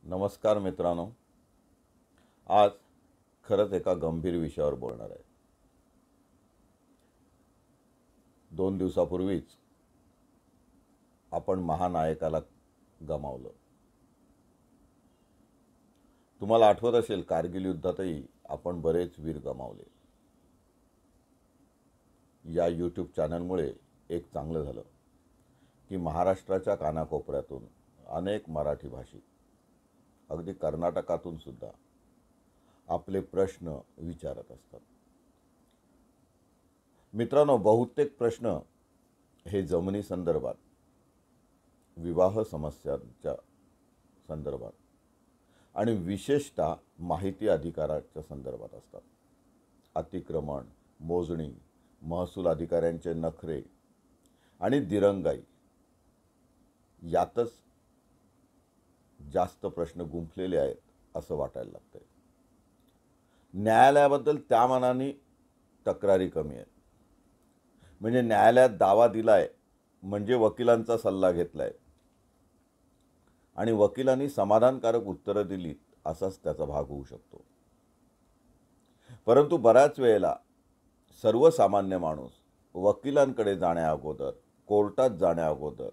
नमस्कार मित्रांनो, आज खरंच एका गंभीर विषयावर बोलणार आहे. 2 दिवसापूर्वीच आपण महानायकाला गमावलं. तुम्हाला आठवत असेल, कारगिल युद्धातही आपण बरेच वीर गमावले. या यूट्यूब चॅनलमुळे एक चांगलं झालं की महाराष्ट्राच्या कानाकोपऱ्यातून अनेक मराठी भाषिक, अगदी कर्नाटकातून सुद्धा आपले प्रश्न विचारत असतात. मित्रांनो, बहुतेक प्रश्न हे जमिनी संदर्भात, विवाह समस्यांच्या संदर्भात आणि विशेषतः माहिती अधिकाराच्या संदर्भात असतात. अतिक्रमण, मोजणी, महसूल अधिकाऱ्यांचे नखरे आणि दिरंगाई यातच जास्त प्रश्न गुंफलेले आहेत असं वाटायला लागतंय. न्यायालयाबद्दल त्या मानाने तक्रारी कमी आहेत. म्हणजे न्यायालयात दावा दिलाय म्हणजे वकिलांचा सल्ला घेतलाय आणि वकिलांनी समाधानकारक उत्तरं दिलीत असाच त्याचा भाग होऊ शकतो. परंतु बऱ्याच वेळेला सर्वसामान्य माणूस वकिलांकडे जाण्या अगोदर, कोर्टात जाण्या अगोदर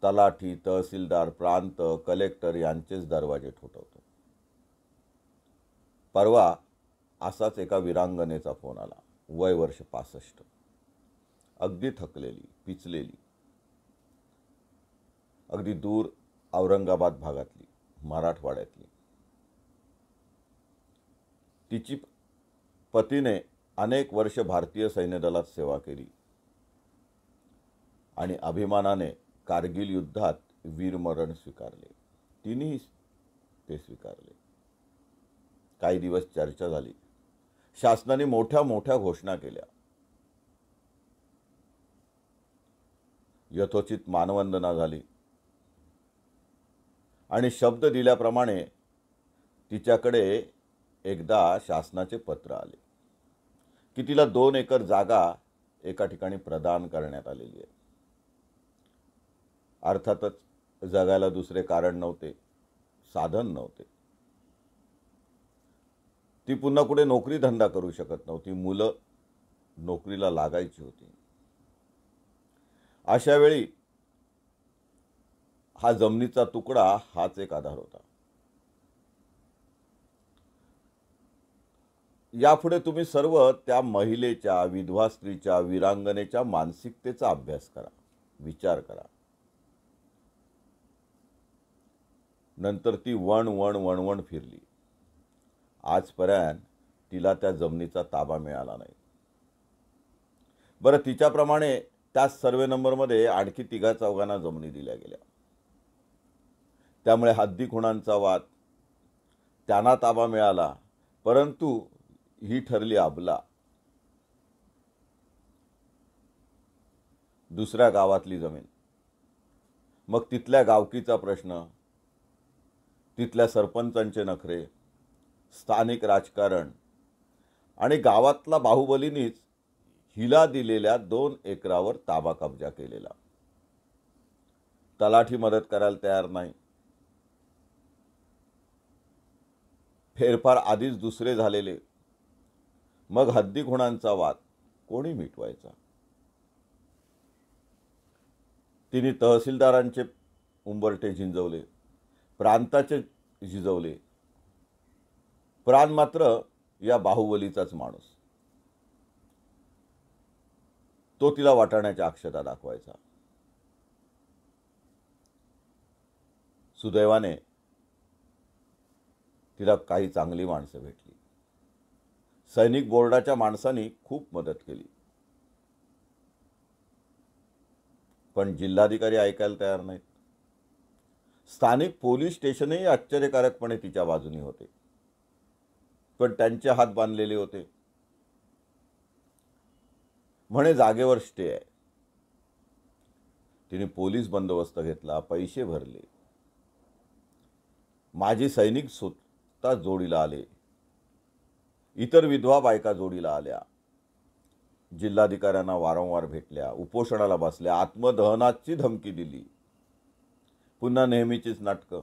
तलाठी, तहसीलदार, प्रांत, कलेक्टर यांचेच दरवाजे ठोठावतो. परवा असाच एका वीरांगनेचा फोन आला. वय वर्ष 65, अगदी थकलेली, पिचलेली, अगदी दूर औरंगाबाद भागातली, मराठवाड्यातली. तिची पतीने अनेक वर्ष भारतीय सैन्य दलात सेवा केली आणि अभिमानाने कारगिल युद्धात वीरमरण स्वीकारले. तिनेही ते स्वीकारले. काही दिवस चर्चा झाली. शासनाने मोठ्या मोठ्या घोषणा केल्या. यथोचित मानवंदना झाली आणि शब्द दिल्याप्रमाणे तिच्याकडे एकदा शासनाचे पत्र आले की तिला 2 एकर जागा एका ठिकाणी प्रदान करण्यात आलेली आहे. अर्थातच जगायला दुसरे कारण नव्हते, साधन नव्हते. ती पुन्हा कुठे नोकरी धंदा करू शकत नव्हती. मुलं नोकरीला लागायची होती. अशा वेळी हा जमिनीचा तुकडा हाच एक आधार होता. यापुढे तुम्ही सर्व त्या महिलेच्या, विधवा स्त्रीच्या, वीरांगनेच्या मानसिकतेचा अभ्यास करा, विचार करा. नंतर ती वणवण फिरली. आजपर्यंत तिला त्या जमिनीचा ताबा मिळाला नाही. बरं, तिच्याप्रमाणे त्याच सर्वे नंबरमध्ये आणखी 3-4 जमिनी दिल्या गेल्या. त्यामुळे हद्दी खुणांचा वाद, त्यांना ताबा मिळाला, परंतु ही ठरली अबला. दुसऱ्या गावातली जमीन. मग तिथल्या गावकीचा प्रश्न, तिथल्या सरपंचांचे नखरे, स्थानिक राजकारण आणि गावातला बाहुबलीनीच हिला दिलेल्या 2 एकरावर ताबा कब्जा केलेला. तलाठी मदत करायला तयार नाही. फेरफार आधीच दुसरे झालेले. मग हद्दी खुणांचा वाद कोणी मिटवायचा? तिने तहसीलदारांचे उंबरठे झिंजवले, प्रांताचे झिजवले. प्राण मात्र या बाहुबलीचाच माणूस. तो तिला वाटाण्याच्या अक्षता दाखवायचा. सुदैवाने तिला काही चांगली माणसं भेटली. सैनिक बोर्डाच्या माणसांनी खूप मदत केली. पण जिल्हाधिकारी ऐकायला तयार नाहीत. स्थानिक पोलीस स्टेशनही आश्चर्यकारकपणे तिच्या बाजूने होते, पण त्यांचे हात बांधलेले होते. म्हणे जागेवर स्टे आहे. तिने पोलीस बंदोबस्त घेतला, पैसे भरले. माजी सैनिक स्वतः जोडीला आले. इतर विधवा बायका जोडीला आल्या. जिल्हाधिकाऱ्यांना वारंवार भेटल्या, उपोषणाला बसल्या, आत्मदहनाची धमकी दिली. पुन्हा नेहमीचीच नाटकं.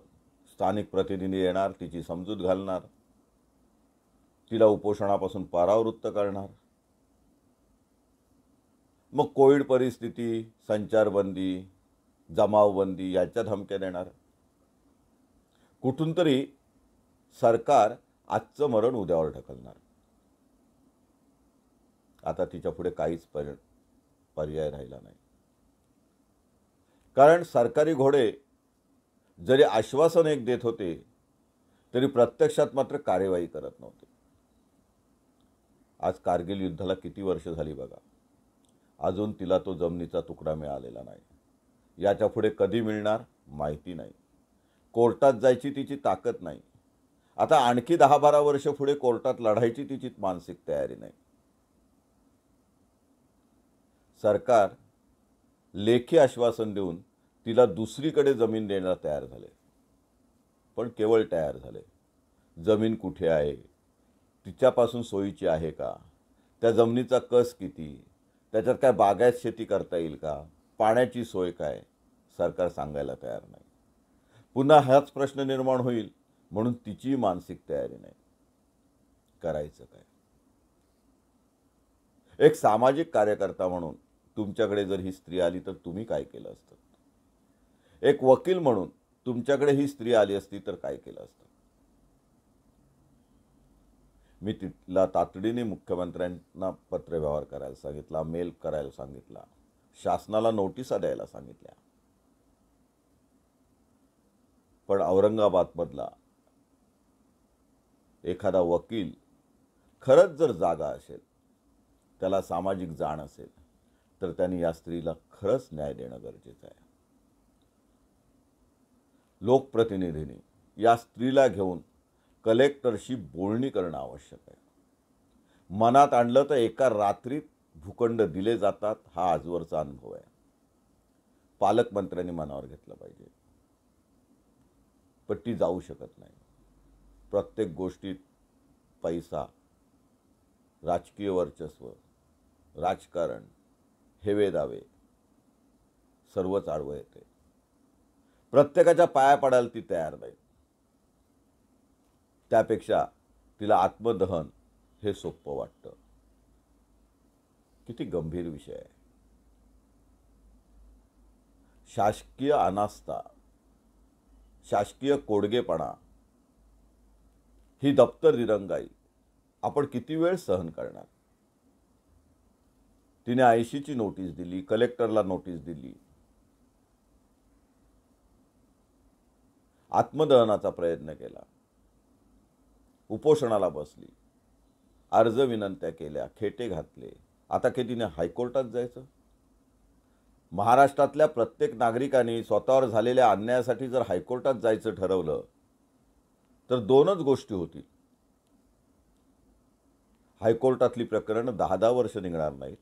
स्थानिक प्रतिनिधी येणार, तिची समजूत घालणार, तिला उपोषणापासून परावृत्त करणार. मग कोविड परिस्थिती, संचारबंदी, जमावबंदी याच्या धमक्या देणार. कुठून तरी सरकार आजचं मरण उद्यावर ढकलणार. आता तिच्या पुढे काहीच पर्याय राहिला नाही. कारण सरकारी घोडे जरी आश्वासन एक देत होते तरी प्रत्यक्षात मात्र कार्यवाही करत नव्हते. आज कारगिल युद्धाला किती वर्ष झाली बघा, अजून तिला तो जमिनीचा तुकडा मिळालेला नाही. याच्या पुढे कधी मिळणार माहिती नाही. कोर्टात जायची तिची ताकद नाही. आता आणखी 10-12 वर्ष पुढे कोर्टात लढायची तिची मानसिक तयारी नाही. सरकार लेखी आश्वासन देऊन तिला दुसरीकडे जमीन देण्याला तयार झाले, पण केवळ तयार झाले. जमीन कुठे आहे, तिच्यापासून सोयीची आहे का, त्या जमिनीचा कस किती, त्याच्यात काय बागायत शेती करता येईल का, पाण्याची सोय काय, सरकार सांगायला तयार नाही. पुन्हा हाच प्रश्न निर्माण होईल म्हणून तिची मानसिक तयारी नाही. करायचं काय? एक सामाजिक कार्यकर्ता म्हणून तुमच्याकडे जर ही स्त्री आली तर तुम्ही काय केलं असतं? एक वकील म्हणून तुमच्याकडे ही स्त्री आली असती तर काय केलं असतं? मी तिला तातडीने मुख्यमंत्र्यांना पत्रव्यवहार करायला सांगितला, मेल करायला सांगितला, शासनाला नोटिसा द्यायला सांगितल्या. पण औरंगाबादमधला एखादा वकील खरंच जर जागा असेल, त्याला सामाजिक जाण असेल, तर त्यांनी या स्त्रीला खरंच न्याय देणं गरजेचं आहे. लोकप्रतिनिधींनी या स्त्रीला घेऊन कलेक्टरशी बोलणी करणं आवश्यक आहे. मनात आणलं तर एका रात्रीत भूखंड दिले जातात, हा आजवरचा अनुभव आहे. पालकमंत्र्यांनी मनावर घेतलं पाहिजे, पण ती जाऊ शकत नाही. प्रत्येक गोष्टीत पैसा, राजकीय वर्चस्व, राजकारण, हेवे दावे सर्वच आडवं येते. प्रत्येकाच्या पाया पडायला ती तयार नाही. त्यापेक्षा तिला आत्मदहन हे सोपं वाटतं. किती गंभीर विषय आहे. शासकीय अनास्था, शासकीय कोडगेपणा, ही दप्तर दिरंगाई आपण किती वेळ सहन करणार? तिने 80ची नोटीस दिली, कलेक्टरला नोटीस दिली, आत्मदहनाचा प्रयत्न केला, उपोषणाला बसली, अर्ज विनंत्या केल्या, खेटे घातले. आता की तिने हायकोर्टात जायचं? महाराष्ट्रातल्या प्रत्येक नागरिकांनी स्वतःवर झालेल्या अन्यायासाठी जर हायकोर्टात जायचं ठरवलं तर दोनच गोष्टी होतील. हायकोर्टातली प्रकरणं 10-10 वर्ष निघणार नाहीत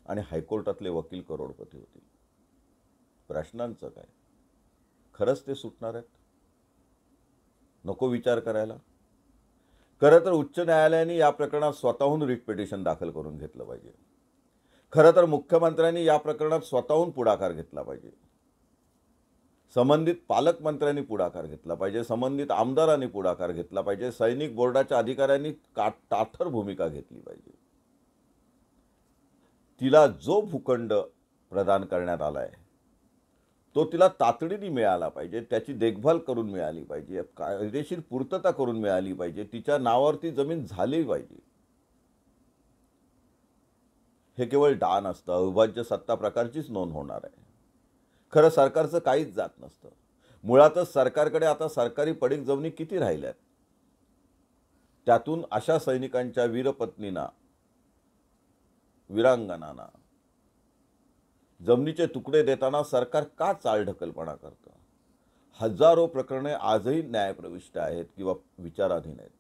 आणि हायकोर्टातले वकील करोडपती होतील. प्रश्नांचं काय? खरंच ते सुटणार आहेत? नको विचार करायला? खरं तर उच्च न्यायालयाने या प्रकरणात स्वतःहून रिट पिटिशन दाखल करून घेतलं पाहिजे. खरं तर मुख्यमंत्र्यांनी या प्रकरणात स्वतःहून पुढाकार घेतला पाहिजे. संबंधित पालकमंत्र्यांनी पुढाकार घेतला पाहिजे, संबंधित आमदारांनी पुढाकार घेतला पाहिजे, सैनिक बोर्डाच्या अधिकाऱ्यांनी ताठर भूमिका घेतली पाहिजे. तिला जो भूखंड प्रदान करण्यात आलाय तो तिला तातडीने मिळाला पाहिजे, त्याची देखभाल करून मिळाली पाहिजे, कायदेशीर पूर्तता करून मिळाली पाहिजे, तिच्या नावावरती जमीन झाली पाहिजे. हे केवळ डान असतं, अविभाज्य सत्ता प्रकारचीच नोंद होणार आहे. खरं सरकारचं काहीच जात नसतं. मुळातच सरकारकडे आता सरकारी पडीक जमिनी किती राहिल्यात? त्यातून अशा सैनिकांच्या वीरपत्नींना, वीरांगनांना जमिनीचे तुकडे देताना सरकार का चालढकलपणा करतं? हजारो प्रकरणे आजही न्यायप्रविष्ट आहेत किंवा विचाराधीन आहेत.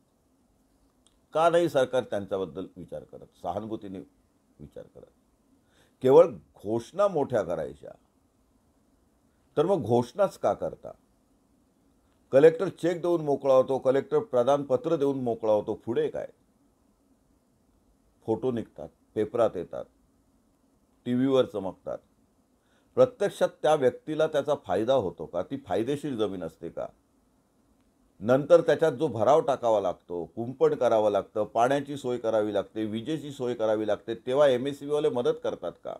का नाही सरकार त्यांच्याबद्दल विचार करत, सहानुभूतीने विचार करत? केवळ घोषणा मोठ्या करायच्या, तर मग घोषणाच का करता? कलेक्टर चेक देऊन मोकळा होतो, कलेक्टर प्रदानपत्र देऊन मोकळा होतो, पुढे काय? फोटो निघतात, पेपरात येतात, टीव्हीवर चमकतात. प्रत्यक्षात त्या व्यक्तीला त्याचा फायदा होतो का? ती फायदेशीर जमीन असते का? नंतर त्याच्यात जो भराव टाकावा लागतो, कुंपण करावं लागतं, पाण्याची सोय करावी लागते, विजेची सोय करावी लागते, तेव्हा MSEB वाले मदत करतात का?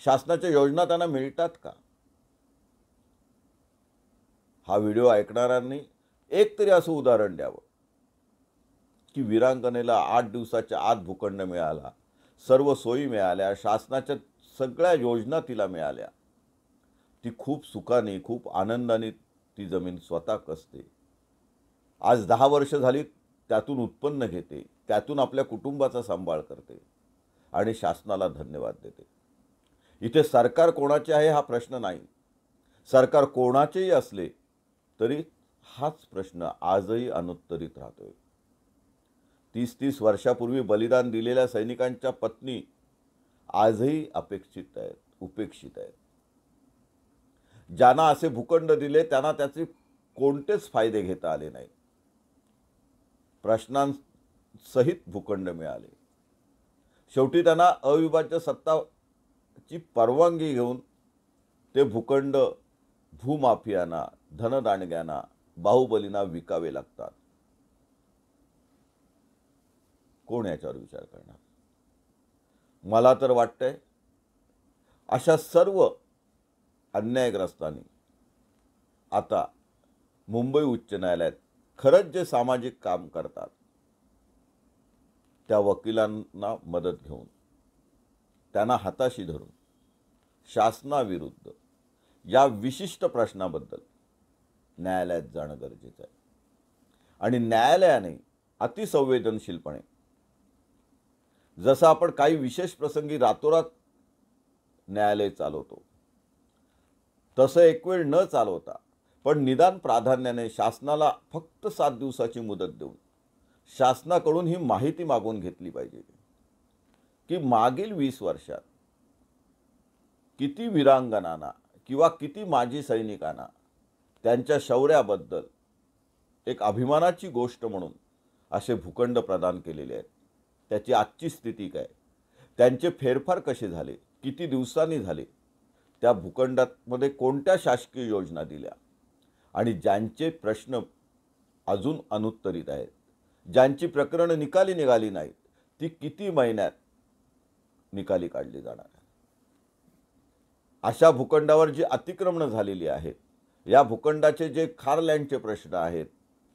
शासनाच्या योजना त्यांना मिळतात का? हा व्हिडिओ ऐकणाऱ्यांनी एक तरी असं उदाहरण द्यावं की विरांगनेला 8 दिवसाच्या आत भूखंड मिळाला, सर्व सोयी मिळाल्या, शासनाच्या सगळ्या योजना तिला मिळाल्या. ती खूप सुखाने, खूप आनंदाने ती जमीन स्वतः कसते. आज 10 वर्ष झाली त्यातून उत्पन्न घेते, त्यातून आपल्या कुटुंबाचा सांभाळ करते आणि शासनाला धन्यवाद देते. इथे सरकार कोणाचे आहे हा प्रश्न नाही. सरकार कोणाचेही असले तरी हाच प्रश्न आजही अनुत्तरित राहतोय. 30-30 वर्षापूर्वी बलिदान दिलेल्या सैनिकांच्या पत्नी आजही अपेक्षित आहेत, उपेक्षित आहेत. ज्यांना असे भूखंड दिले त्यांना त्याचे कोणतेच फायदे घेता आले नाहीत. प्रश्नांसहित भूखंड मिळाले. शेवटी त्यांना अविभाज्य सत्ताची परवानगी घेऊन ते भूखंड भूमाफियांना, धनदांडग्यांना, बाहुबलींना विकावे लागतात. कोण याच्यावर विचार करणार? मला तर वाटतंय अशा सर्व अन्यायग्रस्तांनी आता मुंबई उच्च न्यायालयात खरंच जे सामाजिक काम करतात त्या वकिलांना मदत घेऊन, त्यांना हाताशी धरून शासनाविरुद्ध या विशिष्ट प्रश्नाबद्दल न्यायालयात जाणं गरजेचं आहे. आणि न्यायालयाने अतिसंवेदनशीलपणे, जसं आपण काही विशेष प्रसंगी रातोरात न्यायालय चालवतो तसं एक वेळ न चालवता पण निदान प्राधान्याने शासनाला फक्त 7 दिवसाची मुदत देऊन शासनाकडून ही माहिती मागून घेतली पाहिजे की मागील 20 वर्षात किती वीरांगनांना किंवा किती माजी सैनिकांना त्यांच्या शौर्याबद्दल एक अभिमानाची गोष्ट म्हणून असे भूखंड प्रदान केलेले आहेत. त्याची आजची स्थिती काय, त्यांचे फेरफार कसे झाले, किती दिवसांनी झाले, त्या भूखंडामध्ये कोणत्या शासकीय योजना दिल्या आणि ज्यांचे प्रश्न अजून अनुत्तरित आहेत, ज्यांची प्रकरणं निकाली निघाली नाहीत, ती किती महिन्यात निकाली काढली जाणार आहे. अशा भूखंडावर जी अतिक्रमणं झालेली आहेत, या भूखंडाचे जे खारलँडचे प्रश्न आहेत,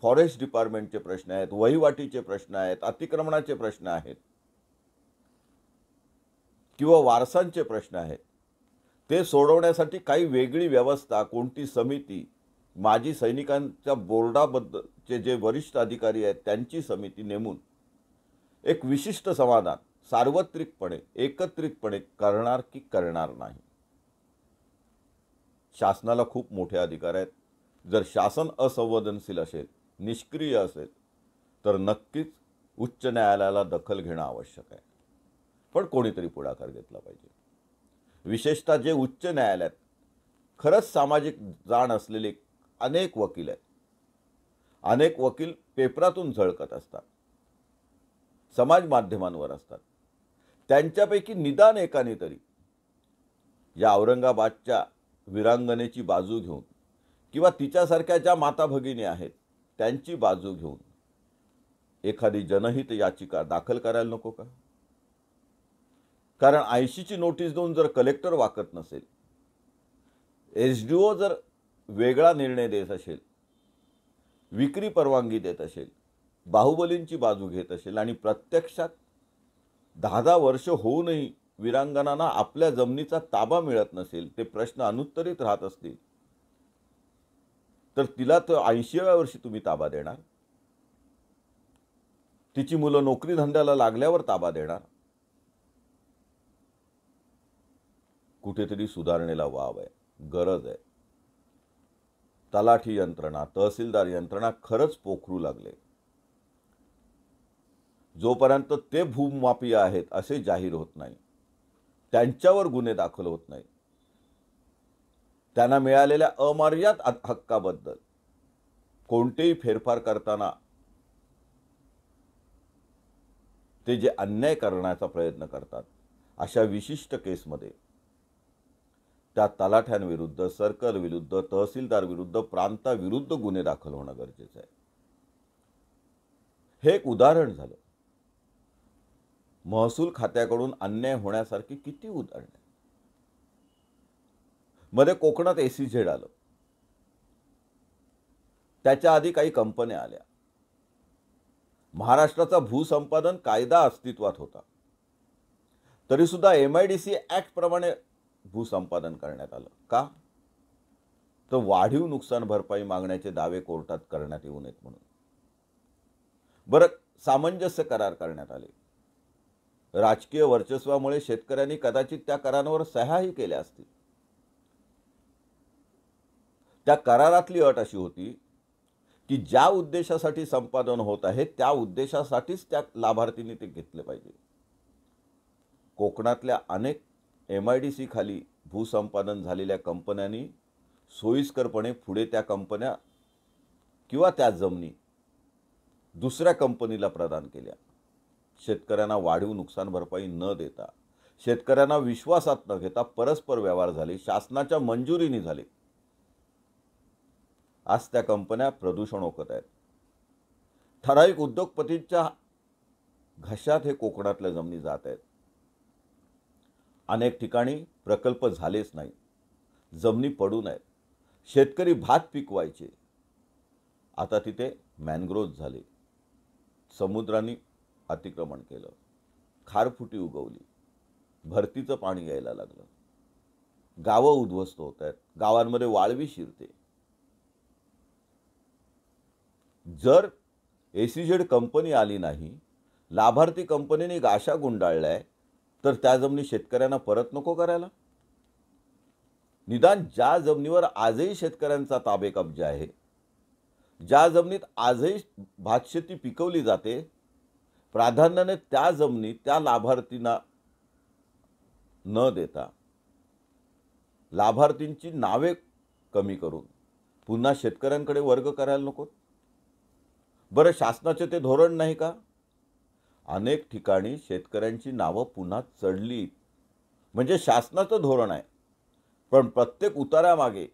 फॉरेस्ट डिपार्टमेंटचे प्रश्न आहेत, वहिवाटीचे प्रश्न आहेत, अतिक्रमणाचे प्रश्न आहेत किंवा वारसांचे प्रश्न आहेत, ते सोडवण्यासाठी काही वेगळी व्यवस्था, कोणती समिती, माजी सैनिकांच्या बोर्डाबद्दलचे जे वरिष्ठ अधिकारी आहेत त्यांची समिती नेमून एक विशिष्ट समाधान सार्वत्रिकपणे, एकत्रितपणे करणार की करणार नाही. शासनाला खूप मोठे अधिकार आहेत. जर शासन असंवेदनशील असेल, निष्क्रिय असेल, तर नक्कीच उच्च न्यायालयाला दखल घेणं आवश्यक आहे. पण कोणीतरी पुढाकार घेतला पाहिजे. विशेषतः जे उच्च न्यायालयात खरंच सामाजिक जाण असलेले अनेक वकील आहेत. अनेक वकील पेपरातून झळकत असतात, समाज माध्यमांवर असतात. त्यांच्यापैकी निदान एकाने तरी या औरंगाबादच्या वीरांगनेची बाजू घेऊन किंवा तिच्यासारख्या ज्या माता भगिनी आहेत त्यांची बाजू घेऊन एखादी जनहित याचिका दाखल करायला नको का? कारण 80ची नोटीस देऊन जर कलेक्टर वाकत नसेल, SDO जर वेगळा निर्णय देत असेल, विक्री परवानगी देत असेल, बाहुबलींची बाजू घेत असेल आणि प्रत्यक्षात 10-10 वर्ष होऊनही वीरांगनांना आपल्या जमिनीचा ताबा मिळत नसेल, ते प्रश्न अनुत्तरित राहत असतील, तर तिला तर 80व्या वर्षी तुम्ही ताबा देणार? तिची मुलं नोकरी धंद्याला लागल्यावर ताबा देणार? कुठेतरी सुधारणेला वाव आहे, गरज आहे. तलाठी यंत्रणा, तहसीलदार यंत्रणा खरंच पोखरू लागले. जोपर्यंत ते भूमाफिया आहेत असे जाहीर होत नाही, त्यांच्यावर गुन्हे दाखल होत नाही, त्यांना मिळालेल्या अमर्याद हक्काबद्दल कोणतेही फेरफार करताना ते जे अन्याय करण्याचा प्रयत्न करतात, अशा विशिष्ट केसमध्ये त्या तलाठ्यांविरुद्ध, सर्कल विरुद्ध, तहसीलदार विरुद्ध, प्रांताविरुद्ध गुन्हे दाखल होणं गरजेचं आहे. हे एक उदाहरण झालं. महसूल खात्याकडून अन्याय होण्यासारखी किती उदाहरणे. मध्ये कोकणात SEZ आलं. त्याच्या आधी काही कंपन्या आल्या. महाराष्ट्राचा भूसंपादन कायदा अस्तित्वात होता, तरी सुद्धा MIDC ऍक्ट प्रमाणे भूसंपादन करण्यात आलं. का? तर वाढीव नुकसान भरपाई मागण्याचे दावे कोर्टात करण्यात येऊ नयेत म्हणून. बरं, सामंजस्य करार करण्यात आले. राजकीय वर्चस्वामुळे शेतकऱ्यांनी कदाचित त्या करारांवर सह्याही केल्या असतील. त्या करारातली अट अशी होती की ज्या उद्देशासाठी संपादन होत आहे त्या उद्देशासाठीच त्या लाभार्थींनी ते घेतले पाहिजे. कोकणातल्या अनेक MIDC खाली भूसंपादन झालेल्या कंपन्यांनी सोयीस्करपणे पुढे त्या कंपन्या किंवा त्या जमिनी दुसऱ्या कंपनीला प्रदान केल्या. शेतकऱ्यांना वाढीव नुकसान भरपाई न देता, शेतकऱ्यांना विश्वासात न घेता परस्पर व्यवहार झाले, शासनाच्या मंजुरीने झाले. आज त्या कंपन्या प्रदूषण ओकत आहेत. ठराविक उद्योगपतींच्या घशात हे कोकणातल्या जमिनी जात आहेत. अनेक ठिकाणी प्रकल्प झालेच नाही, जमिनी पडून आहेत. शेतकरी भात पिकवायचे, आता तिथे मॅनग्रोव्ह झाले. समुद्राने अतिक्रमण केलं, खारफुटी उगवली, भरतीचं पाणी यायला लागलं, गावं उद्ध्वस्त होत आहेत, गावांमध्ये वाळवी शिरते. जर SEZ कंपनी आली नाही, लाभार्थी कंपनीने गाशा गुंडाळलाय, तर त्या जमिनी शेतकऱ्यांना परत नको करायला? निदान ज्या जमिनीवर आजही शेतकऱ्यांचा ताबे कब्जा आहे, ज्या जमिनीत आजही भातशेती पिकवली जाते, प्राधान्याने त्या जमिनी त्या लाभार्थींना न देता लाभार्थींची नावे कमी करून पुन्हा शेतकऱ्यांकडे वर्ग करायला नको? बरं, शासनाचे ते धोरण नाही का? अनेक ठिकाणी शेतकऱ्यांची नावं पुन्हा चढली, म्हणजे शासनाचं धोरण आहे. पण प्रत्येक उतारामागे,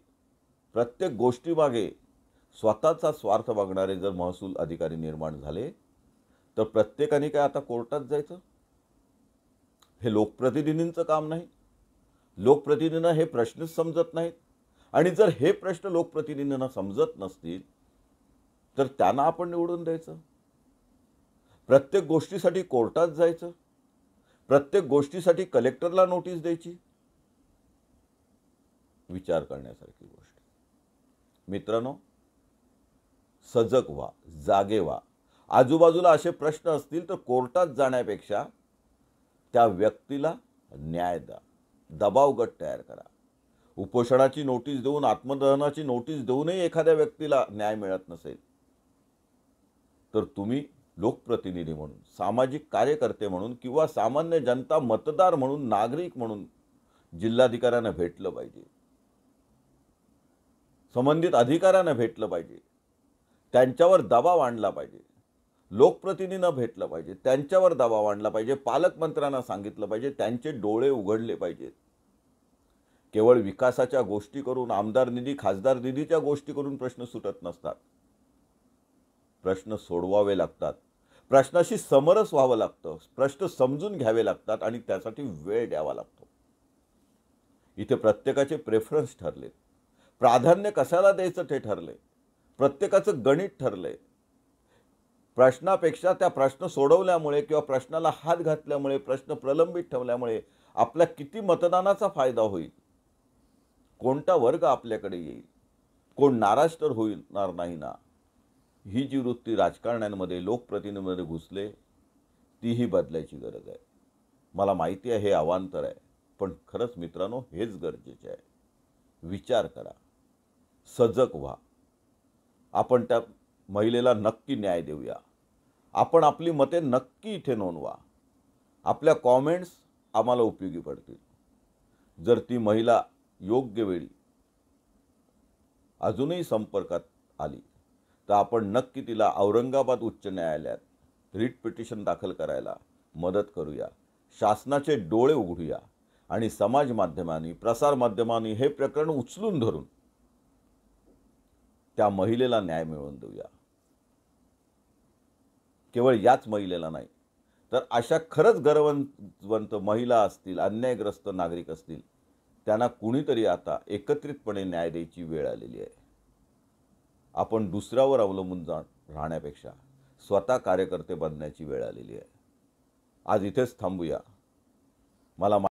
प्रत्येक गोष्टीमागे स्वतःचा स्वार्थ बघणारे जर महसूल अधिकारी निर्माण झाले, तर प्रत्येकाने काय आता कोर्टात जायचं? हे लोकप्रतिनिधींचं काम नाही. लोकप्रतिनिधींना हे प्रश्नच समजत नाहीत. आणि जर हे प्रश्न लोकप्रतिनिधींना समजत नसतील तर त्यांना आपण निवडून द्यायचं? प्रत्येक गोष्टीसाठी कोर्टात जायचं? प्रत्येक गोष्टीसाठी कलेक्टरला नोटीस द्यायची? विचार करण्यासारखी गोष्ट. मित्रांनो, सजग व्हा, जागे व्हा. आजूबाजूला असे प्रश्न असतील तर कोर्टात जाण्यापेक्षा त्या व्यक्तीला न्याय द्या. दबाव गट तयार करा. उपोषणाची नोटीस देऊन, आत्मदहनाची नोटीस देऊनही एखाद्या व्यक्तीला न्याय मिळत नसेल तर तुम्ही लोकप्रतिनिधी म्हणून, सामाजिक कार्यकर्ते म्हणून किंवा सामान्य जनता, मतदार म्हणून, नागरिक म्हणून जिल्हाधिकाऱ्यांना भेटलं पाहिजे, संबंधित अधिकाऱ्यांना भेटलं पाहिजे, त्यांच्यावर दबाव आणला पाहिजे. लोकप्रतिनिधींना भेटलं पाहिजे, त्यांच्यावर दबाव आणला पाहिजे. पालकमंत्र्यांना सांगितलं पाहिजे, त्यांचे डोळे उघडले पाहिजेत. केवळ विकासाच्या गोष्टी करून, आमदार निधी, खासदार निधीच्या गोष्टी करून प्रश्न सुटत नसतात. प्रश्न सोडवावे लागतात, प्रश्नाशी समरस व्हावं लागतं, प्रश्न समजून घ्यावे लागतात आणि त्यासाठी वेळ द्यावा लागतो. इथे प्रत्येकाचे प्रेफरन्स ठरले, प्राधान्य कशाला द्यायचं ते ठरले, प्रत्येकाचं गणित ठरले. प्रश्नापेक्षा त्या प्रश्न सोडवल्यामुळे किंवा प्रश्नाला हात घातल्यामुळे, प्रश्न प्रलंबित ठेवल्यामुळे आपल्या किती मतदानाचा फायदा होईल, कोणता वर्ग आपल्याकडे येईल, कोण नाराज तर होणार नाही ना, ही जी वृत्ती राजकारण्यांमध्ये, लोकप्रतिनिधींमध्ये घुसले, तीही बदलायची गरज आहे. मला माहिती आहे हे अवांतर आहे, पण खरंच मित्रांनो हेच गरजेचे आहे. विचार करा, सजग व्हा. आपण त्या महिलेला नक्की न्याय देऊया. आपण आपली मते नक्की इथे नोंदवा. आपल्या कॉमेंट्स आम्हाला उपयोगी पडतील. जर ती महिला योग्य वेळी अजूनही संपर्कात आली तर आपण नक्की तिला औरंगाबाद उच्च न्यायालयात रिट पिटिशन दाखल करायला मदत करूया. शासनाचे डोळे उघडूया आणि समाज माध्यमांनी, प्रसार माध्यमांनी हे प्रकरण उचलून धरून त्या महिलेला न्याय मिळवून देऊया. केवळ याच महिलेला नाही, तर अशा खरंच गरजवंत महिला असतील, अन्यायग्रस्त नागरिक असतील, त्यांना कुणीतरी आता एकत्रितपणे न्याय द्यायची वेळ आलेली आहे. आपण दुसऱ्यावर अवलंबून राहण्यापेक्षा स्वतः कार्यकर्ते बनण्याची वेळ आलेली आहे. आज इथेच थांबूया. मला